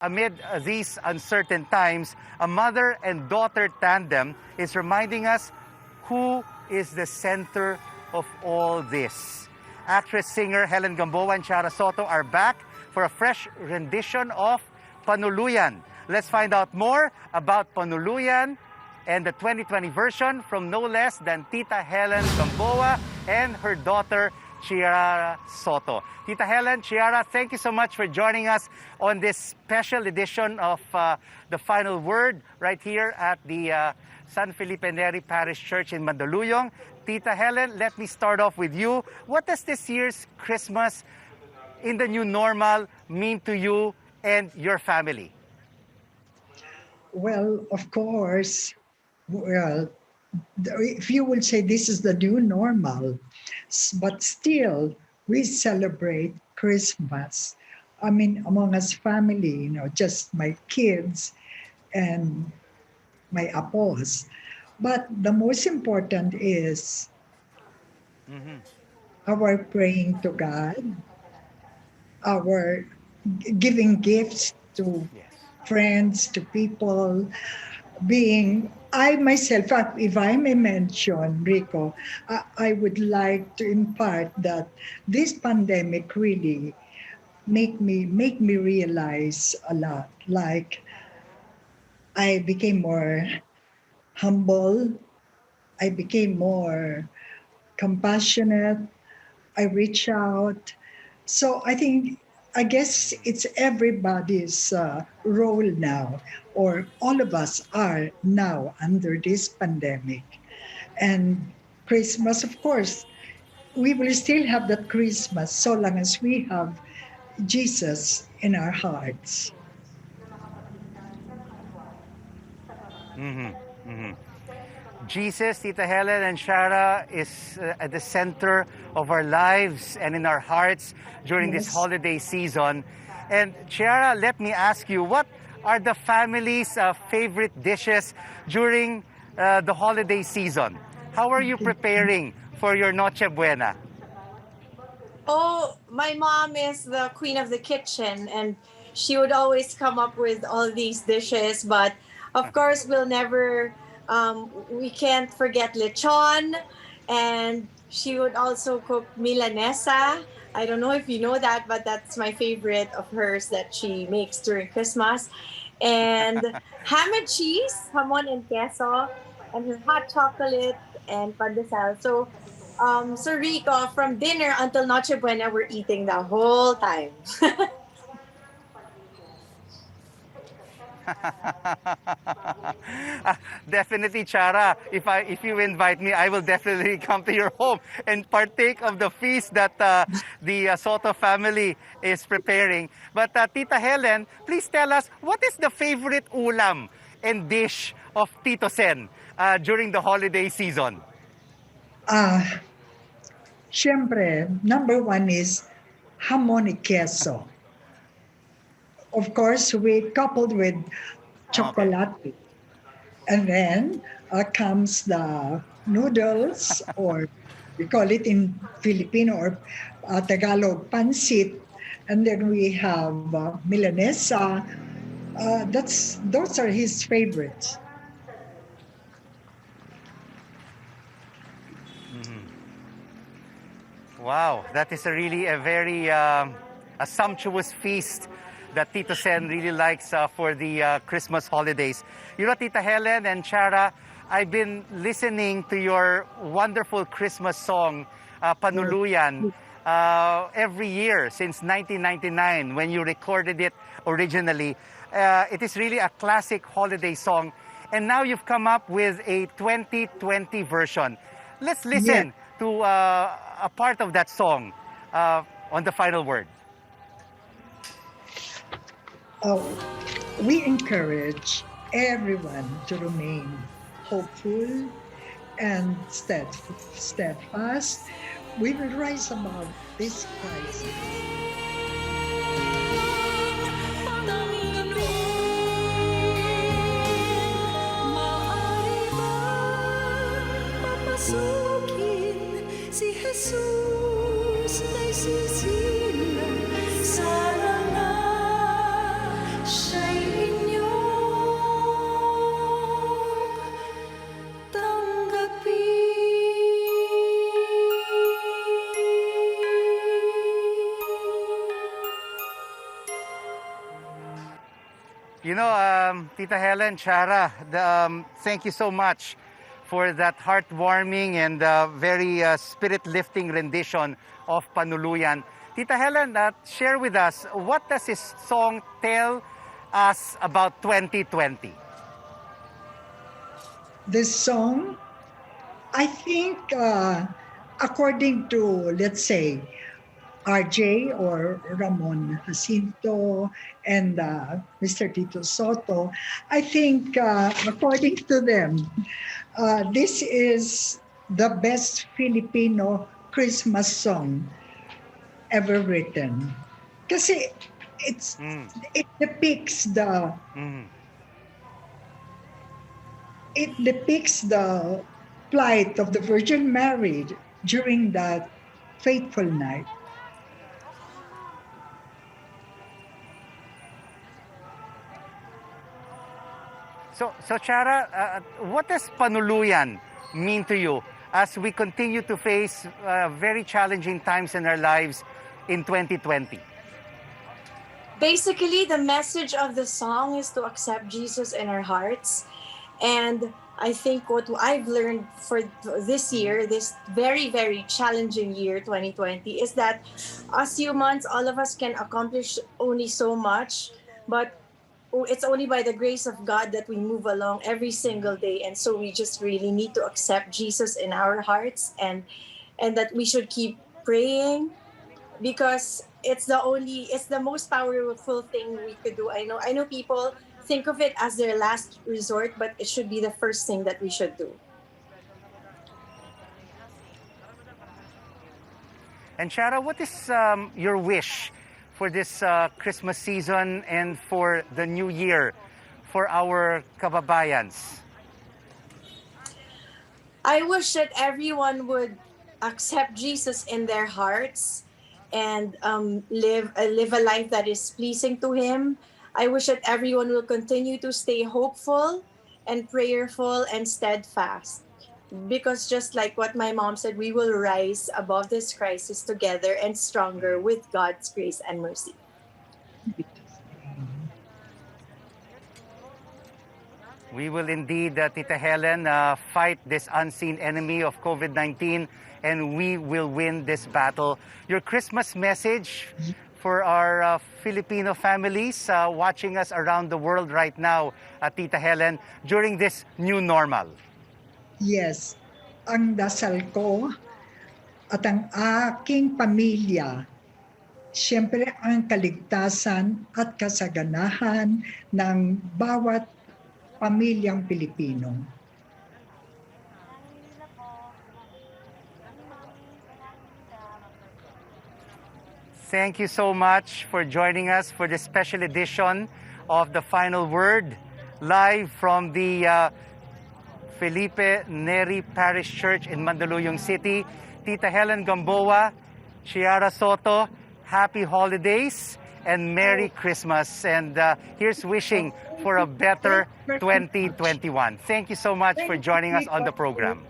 Amid these uncertain times, a mother and daughter tandem is reminding us who is the center of all this. Actress-singer Helen Gamboa and Ciara Sotto are back for a fresh rendition of Panuluyan. Let's find out more about Panuluyan and the 2020 version from no less than Tita Helen Gamboa and her daughter Ciara Sotto. Tita Helen, Ciara, thank you so much for joining us on this special edition of The Final Word right here at the San Felipe Neri Parish Church in Panuluyan. Tita Helen, let me start off with you. What does this year's Christmas in the new normal mean to you and your family? Well, of course, if you would say this is the new normal, but still we celebrate Christmas. I mean, among us family, just my kids and my apos. But the most important is our praying to God, our giving gifts to friends, to people, I myself, if I may mention, Rico, I would like to impart that this pandemic really make me realize a lot. Like, I became more humble, I became more compassionate, I reach out. So I guess it's everybody's role now, or all of us are now under this pandemic. And Christmas, of course, we will still have that Christmas so long as we have Jesus in our hearts. Jesus, Tita Helen, and Ciara is at the center of our lives and in our hearts during this holiday season. And Ciara, let me ask you, what are the family's favorite dishes during the holiday season? How are you preparing for your Noche Buena? Oh, my mom is the queen of the kitchen, and she would always come up with all these dishes. But of course, we can't forget lechon, and she would also cook milanesa. I don't know if you know that, but that's my favorite of hers that she makes during Christmas. And ham and cheese, jamon and queso, and her hot chocolate and pandesal. So, Sir Rico, from dinner until Noche Buena, we're eating the whole time. Definitely, Ciara. If you invite me, I will definitely come to your home and partake of the feast that the Sotto family is preparing. But Tita Helen, please tell us, what is the favorite ulam and dish of Tito Sen during the holiday season? Siyempre, number one is jamon y queso. Of course, we coupled with chocolate. Okay. And then comes the noodles, or we call it in Filipino or Tagalog, pansit. And then we have milanesa. Those are his favorites. Wow, that is really a very a sumptuous feast that Tito Sen really likes for the Christmas holidays. You know, Tita Helen and Ciara, I've been listening to your wonderful Christmas song, Panuluyan, every year since 1999 when you recorded it originally. It is really a classic holiday song. And now you've come up with a 2020 version. Let's listen to a part of that song on The Final Word. We encourage everyone to remain hopeful and steadfast. We will rise above this crisis. Si Jesus ay sisilang sa langaw. You know, Tita Helen, Ciara, thank you so much for that heartwarming and very spirit-lifting rendition of Panuluyan. Tita Helen, share with us, what does this song tell us about 2020? This song, I think, according to, let's say, RJ or Ramon Jacinto and Mr. Tito Soto, I think, according to them, this is the best Filipino Christmas song ever written. Kasi it depicts the it depicts the plight of the Virgin Mary during that fateful night. So Ciara, what does Panuluyan mean to you as we continue to face very challenging times in our lives in 2020? Basically, the message of the song is to accept Jesus in our hearts. And I think what I've learned for this year, this very, very challenging year, 2020, is that as humans, all of us can accomplish only so much, but it's only by the grace of God that we move along every single day. And so we just really need to accept Jesus in our hearts, and that we should keep praying, because it's the most powerful thing we could do. I know people think of it as their last resort, but it should be the first thing that we should do. And Ciara, what is your wish for this Christmas season and for the new year for our kababayans? I wish that everyone would accept Jesus in their hearts and live a life that is pleasing to Him. I wish that everyone will continue to stay hopeful and prayerful and steadfast. Because just like what my mom said, we will rise above this crisis together and stronger with God's grace and mercy. We will indeed, Tita Helen, fight this unseen enemy of COVID-19, and we will win this battle. Your Christmas message for our Filipino families watching us around the world right now, Tita Helen, during this new normal. Yes, ang dasal ko at ang aking pamilya, siyempre ang kaligtasan at kasaganahan ng bawat pamilyang Pilipino. Thank you so much for joining us for this special edition of The Final Word, live from the Felipe Neri Parish Church in Mandaluyong City. Tita Helen Gamboa, Ciara Sotto, happy holidays and Merry Christmas. And here's wishing for a better 2021. Thank you so much for joining us on the program.